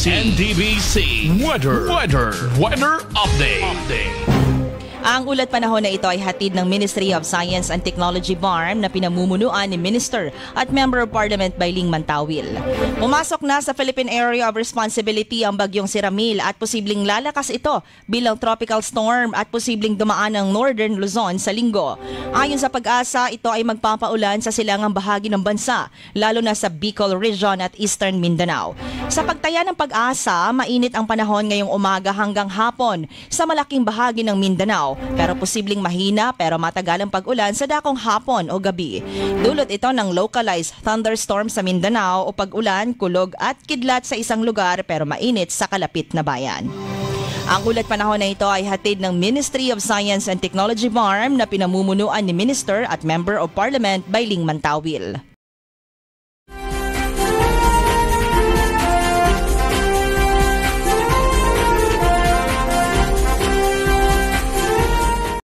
NTBC Weather Update. Ang ulat panahon na ito ay hatid ng Ministry of Science and Technology BARM na pinamumunuan ni Minister at Member of Parliament Bayling Mantawil. Pumasok na sa Philippine Area of Responsibility ang bagyong si Ramil at posibleng lalakas ito bilang tropical storm at posibleng dumaan ng Northern Luzon sa linggo. Ayon sa Pag-asa, ito ay magpapaulan sa silangang bahagi ng bansa, lalo na sa Bicol Region at Eastern Mindanao. Sa pagtaya ng Pag-asa, mainit ang panahon ngayong umaga hanggang hapon sa malaking bahagi ng Mindanao. Pero posibleng mahina pero matagalang pag-ulan sa dakong hapon o gabi. Dulot ito ng localized thunderstorm sa Mindanao o pag-ulan, kulog at kidlat sa isang lugar pero mainit sa kalapit na bayan. Ang ulat panahon na ito ay hatid ng Ministry of Science and Technology BARM na pinamumunuan ni Minister at Member of Parliament Bayling Mantawil.